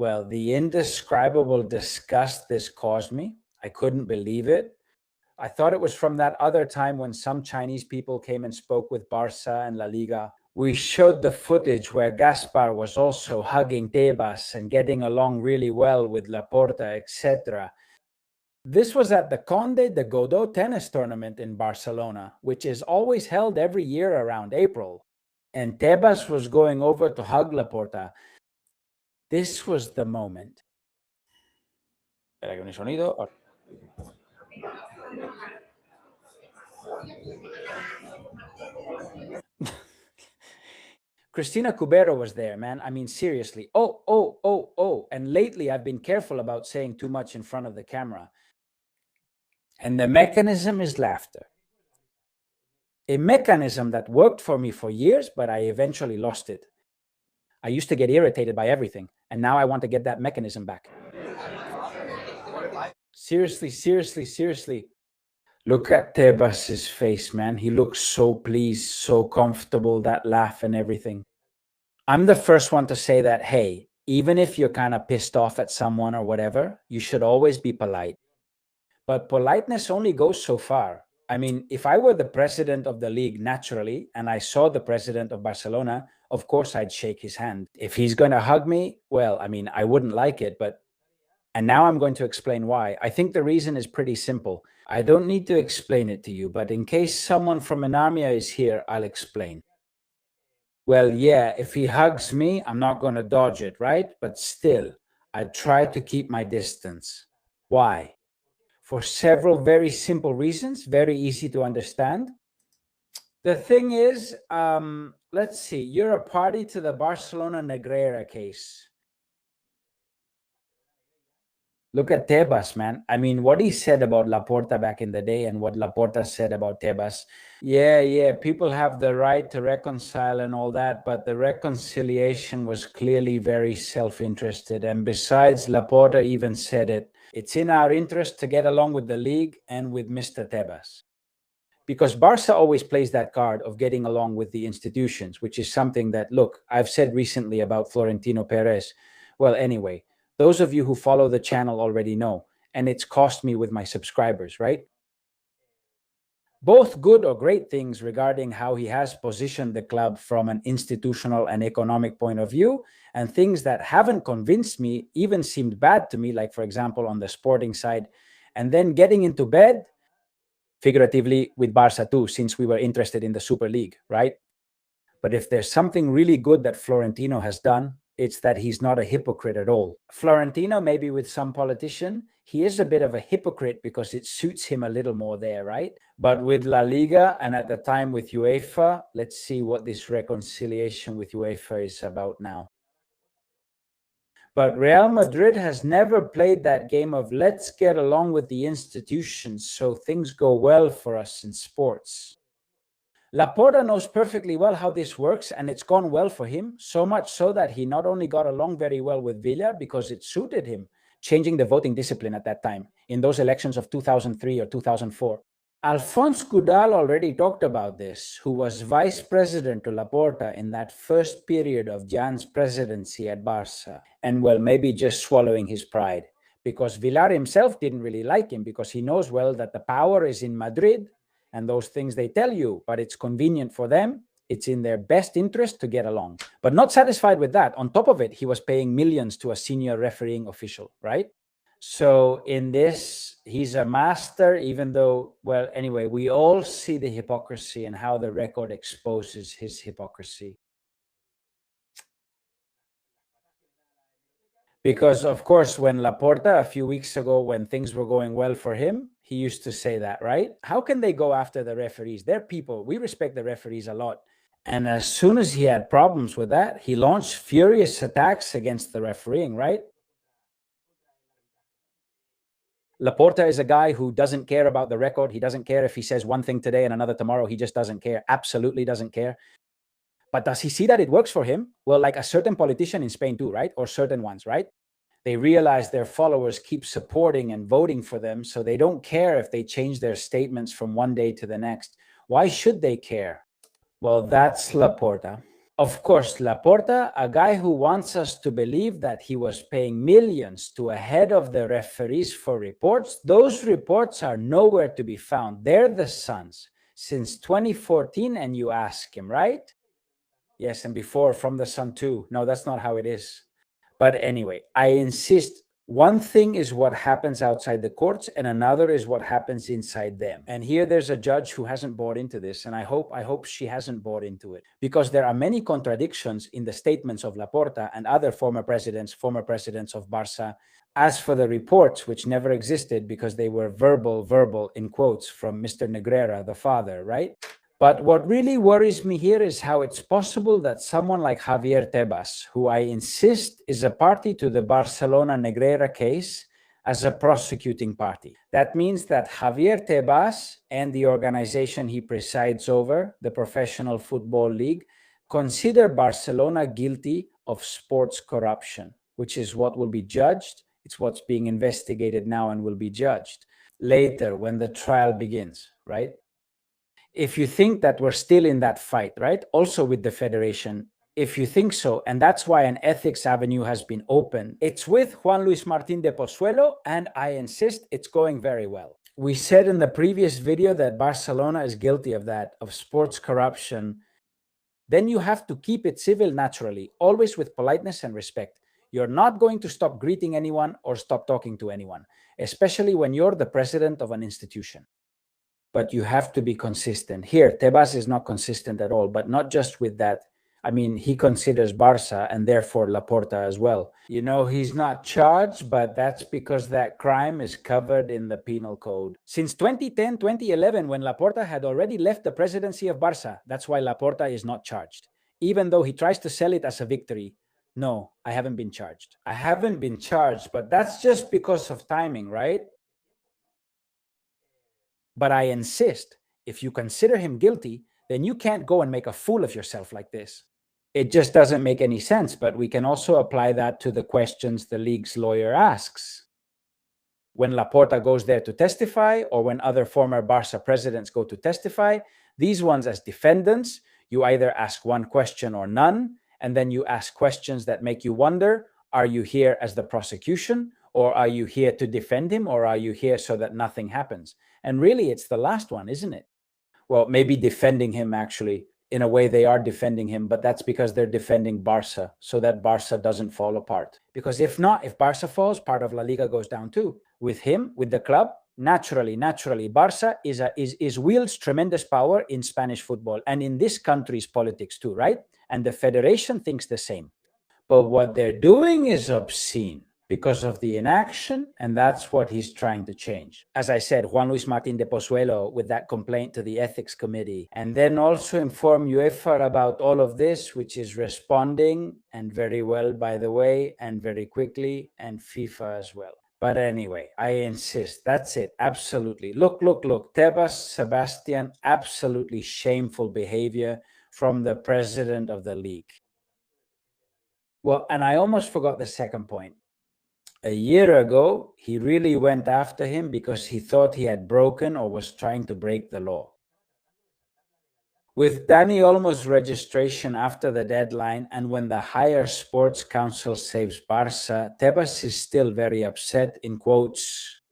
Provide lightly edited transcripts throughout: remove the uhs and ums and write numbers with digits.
Well, the indescribable disgust this caused me, I couldn't believe it. I thought it was from that other time when some Chinese people came and spoke with Barça and La Liga. We showed the footage where Gaspar was also hugging Tebas and getting along really well with Laporta, etc. This was at the Conde de Godó tennis tournament in Barcelona, which is always held every year around April. And Tebas was going over to hug Laporta. This was the moment. Espera que un sonido. Cristina Cubero was there, man. I mean, seriously. Oh. And lately, I've been careful about saying too much in front of the camera. And the mechanism is laughter. A mechanism that worked for me for years, but I eventually lost it. I used to get irritated by everything, and now I want to get that mechanism back. Seriously. Look at Tebas' face, man. He looks so pleased, so comfortable, that laugh and everything. I'm the first one to say that, hey, even if you're kind of pissed off at someone or whatever, you should always be polite. But politeness only goes so far. I mean, if I were the president of the league naturally, and I saw the president of Barcelona, of course I'd shake his hand. If he's going to hug me, well, I mean, I wouldn't like it, but... And now I'm going to explain why. I think the reason is pretty simple. I don't need to explain it to you, but in case someone from Enarmia is here, I'll explain. Well, yeah, if he hugs me, I'm not going to dodge it, right? But still, I try to keep my distance. Why? For several very simple reasons, very easy to understand. The thing is, let's see, you're a party to the Barcelona Negreira case. Look at Tebas, man. I mean, what he said about Laporta back in the day and what Laporta said about Tebas. Yeah, people have the right to reconcile and all that, but the reconciliation was clearly very self-interested. And besides, Laporta even said it. It's in our interest to get along with the league and with Mr. Tebas. Because Barca always plays that card of getting along with the institutions, which is something that, look, I've said recently about Florentino Perez. Well, anyway, those of you who follow the channel already know, and it's cost me with my subscribers, right? Both good or great things regarding how he has positioned the club from an institutional and economic point of view, and things that haven't convinced me, even seemed bad to me, like, for example, on the sporting side, and then getting into bed, figuratively, with Barça too, since we were interested in the Super League, right? But if there's something really good that Florentino has done, it's that he's not a hypocrite at all. Florentino, maybe with some politician, he is a bit of a hypocrite because it suits him a little more there, right? But with La Liga and at the time with UEFA, let's see what this reconciliation with UEFA is about now. But Real Madrid has never played that game of let's get along with the institutions so things go well for us in sports. Laporta knows perfectly well how this works, and it's gone well for him, so much so that he not only got along very well with Villa because it suited him, changing the voting discipline at that time, in those elections of 2003 or 2004. Alphonse Goudal already talked about this, who was vice president to Laporta in that first period of Jan's presidency at Barça, and well, maybe just swallowing his pride, because Villar himself didn't really like him because he knows well that the power is in Madrid, and those things they tell you, but it's convenient for them. It's in their best interest to get along. But not satisfied with that, on top of it, he was paying millions to a senior refereeing official, right? So in this, he's a master, even though, well, anyway, we all see the hypocrisy and how the record exposes his hypocrisy. Because, of course, when Laporta, a few weeks ago, when things were going well for him, he used to say that, right? How can they go after the referees? They're people. We respect the referees a lot. And as soon as he had problems with that, he launched furious attacks against the refereeing, right? Laporta is a guy who doesn't care about the record. He doesn't care if he says one thing today and another tomorrow. He just doesn't care. Absolutely doesn't care. But does he see that it works for him? Well, like a certain politician in Spain too, right? Or certain ones, right? They realize their followers keep supporting and voting for them, so they don't care if they change their statements from one day to the next. Why should they care? Well, that's Laporta. Of course, Laporta, a guy who wants us to believe that he was paying millions to a head of the referees for reports, those reports are nowhere to be found. They're the Sun's since 2014, and you ask him, right? Yes, and before from the Sun too. No, that's not how it is. But anyway, I insist. One thing is what happens outside the courts, and another is what happens inside them. And here there's a judge who hasn't bought into this, and I hope she hasn't bought into it, because there are many contradictions in the statements of Laporta and other former presidents of Barça. As for the reports, which never existed because they were verbal in quotes from Mr. Negreira, the father, right? But what really worries me here is how it's possible that someone like Javier Tebas, who I insist is a party to the Barcelona Negreira case, as a prosecuting party. That means that Javier Tebas and the organization he presides over, the Professional Football League, consider Barcelona guilty of sports corruption, which is what will be judged. It's what's being investigated now and will be judged later when the trial begins, right? If you think that we're still in that fight, right? Also with the federation, if you think so, and that's why an ethics avenue has been opened, it's with Juan Luis Martín de Pozuelo, and I insist it's going very well. We said in the previous video that Barcelona is guilty of that, of sports corruption. Then you have to keep it civil naturally, always with politeness and respect. You're not going to stop greeting anyone or stop talking to anyone, especially when you're the president of an institution. But you have to be consistent. Here, Tebas is not consistent at all, but not just with that. I mean, he considers Barça and therefore Laporta as well. You know, he's not charged, but that's because that crime is covered in the penal code. Since 2010, 2011, when Laporta had already left the presidency of Barça, that's why Laporta is not charged, even though he tries to sell it as a victory. No, I haven't been charged. I haven't been charged, but that's just because of timing, right? But I insist, if you consider him guilty, then you can't go and make a fool of yourself like this. It just doesn't make any sense, but we can also apply that to the questions the league's lawyer asks. When Laporta goes there to testify, or when other former Barça presidents go to testify, these ones as defendants, you either ask one question or none, and then you ask questions that make you wonder, are you here as the prosecution, or are you here to defend him, or are you here so that nothing happens? And really, it's the last one, isn't it? Well, maybe defending him, actually. In a way, they are defending him, but that's because they're defending Barça, so that Barça doesn't fall apart. Because if not, if Barça falls, part of La Liga goes down too. With him, with the club, naturally, Barça wields tremendous power in Spanish football and in this country's politics too, right? And the federation thinks the same. But what they're doing is obscene because of the inaction, and that's what he's trying to change. As I said, Juan Luis Martín de Pozuelo with that complaint to the ethics committee, and then also inform UEFA about all of this, which is responding, and very well, by the way, and very quickly, and FIFA as well. But anyway, I insist, that's it, absolutely. Look, Tebas, Sebastian, absolutely shameful behavior from the president of the league. Well, and I almost forgot the second point. A year ago, he really went after him because he thought he had broken or was trying to break the law. With Dani Olmo's registration after the deadline and when the higher sports council saves Barça, Tebas is still very upset, in quotes.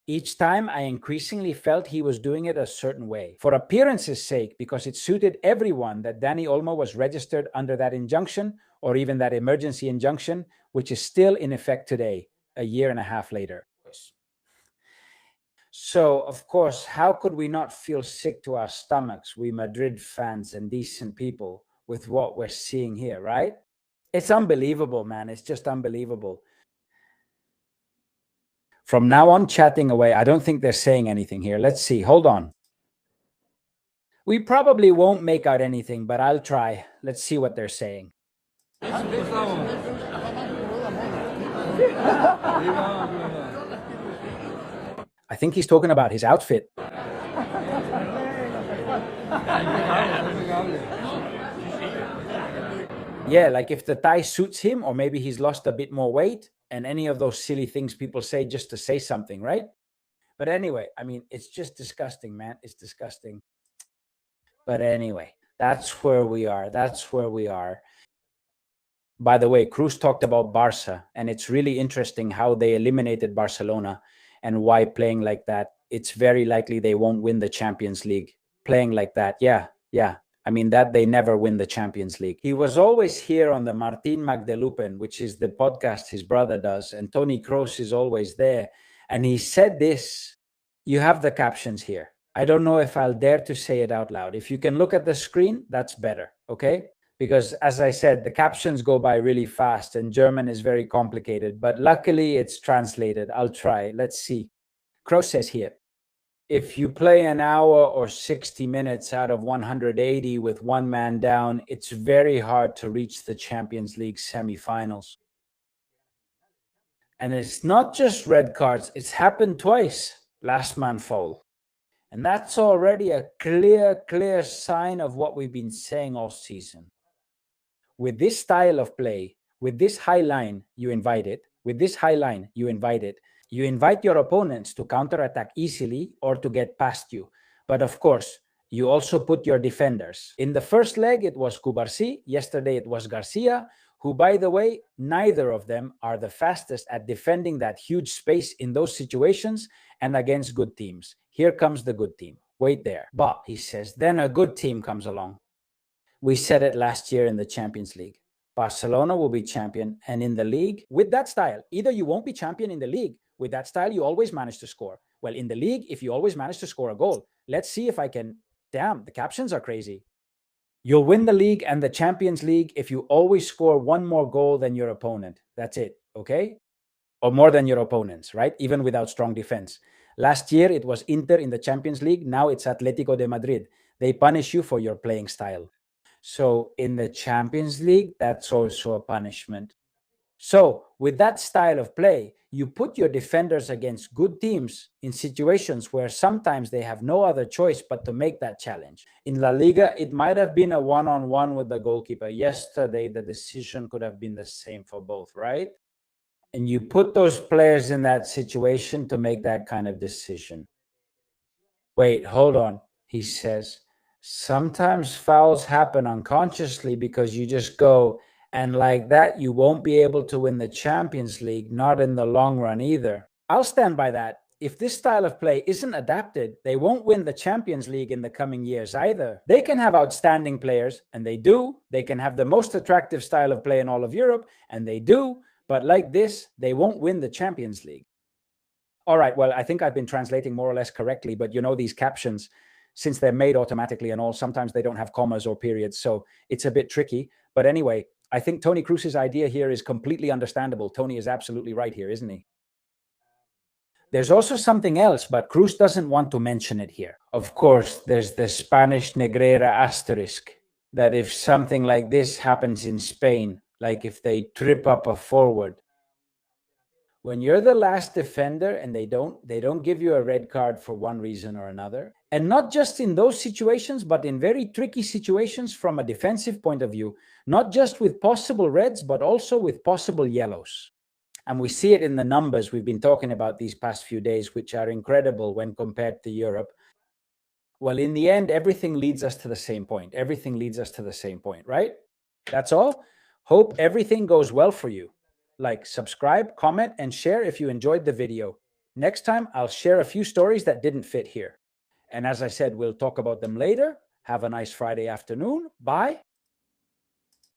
Each time, I increasingly felt he was doing it a certain way, for appearance's sake, because it suited everyone that Dani Olmo was registered under that injunction, or even that emergency injunction, which is still in effect today, a year and a half later. So, of course, how could we not feel sick to our stomachs, we Madrid fans and decent people, with what we're seeing here, right? It's unbelievable, man. It's just unbelievable. From now on, chatting away. I don't think they're saying anything here. Let's see. Hold on. We probably won't make out anything, but I'll try. Let's see what they're saying. I think he's talking about his outfit. Yeah, like if the tie suits him, or maybe he's lost a bit more weight, and any of those silly things people say just to say something, right? But anyway, I mean, it's just disgusting, man. It's disgusting. But anyway, That's where we are. That's where we are. By the way, Kroos talked about Barça, and it's really interesting how they eliminated Barcelona and why playing like that. It's very likely they won't win the Champions League. Playing like that, yeah, yeah. I mean, that they never win the Champions League. He was always here on the Martin Magdelupen, which is the podcast his brother does, and Tony Kroos is always there. And he said this. You have the captions here. I don't know if I'll dare to say it out loud. If you can look at the screen, that's better, okay? Because as I said, the captions go by really fast and German is very complicated, but luckily it's translated. I'll try. Let's see. Kroos says here, if you play an hour or 60 minutes out of 180 with one man down, it's very hard to reach the Champions League semifinals. And it's not just red cards, it's happened twice. Last man foul. And that's already a clear sign of what we've been saying all season. With this style of play, with this high line, you invite it. With this high line, you invite it. You invite your opponents to counterattack easily or to get past you. But of course, you also put your defenders. In the first leg, it was Cubarsí. Yesterday, it was Garcia, who, by the way, neither of them are the fastest at defending that huge space in those situations and against good teams. Here comes the good team. Wait there. But, he says, then a good team comes along. We said it last year in the Champions League. Barcelona will be champion, and in the league, with that style, either you won't be champion in the league. With that style, you always manage to score. Well, in the league, if you always manage to score a goal, let's see if I can. Damn, the captions are crazy. You'll win the league and the Champions League if you always score one more goal than your opponent. That's it, okay? Or more than your opponents, right? Even without strong defense. Last year, it was Inter in the Champions League. Now it's Atletico de Madrid. They punish you for your playing style. So in the Champions League, that's also a punishment. So with that style of play, you put your defenders against good teams in situations where sometimes they have no other choice but to make that challenge. In La Liga, it might have been a one-on-one with the goalkeeper. Yesterday, the decision could have been the same for both, right? And you put those players in that situation to make that kind of decision. Wait, hold on, he says. Sometimes fouls happen unconsciously because you just go, and like that, you won't be able to win the Champions League, not in the long run either. I'll stand by that. If this style of play isn't adapted, they won't win the Champions League in the coming years either. They can have outstanding players, and they do. They can have the most attractive style of play in all of Europe, and they do. But like this, they won't win the Champions League. All right, well, I think I've been translating more or less correctly, but you know, these captions, since they're made automatically and all, sometimes they don't have commas or periods, so it's a bit tricky. But anyway, I think Tony Kroos's idea here is completely understandable. Tony is absolutely right here, isn't he? There's also something else, but Kroos doesn't want to mention it here. Of course, there's the Spanish Negrera asterisk, that if something like this happens in Spain, like if they trip up a forward, when you're the last defender and they don't give you a red card for one reason or another, and not just in those situations, but in very tricky situations from a defensive point of view, not just with possible reds, but also with possible yellows. And we see it in the numbers we've been talking about these past few days, which are incredible when compared to Europe. Well, in the end, everything leads us to the same point. Everything leads us to the same point, right? That's all. Hope everything goes well for you. Like, subscribe, comment, and share if you enjoyed the video. Next time, I'll share a few stories that didn't fit here. And as I said, we'll talk about them later. Have a nice Friday afternoon. Bye.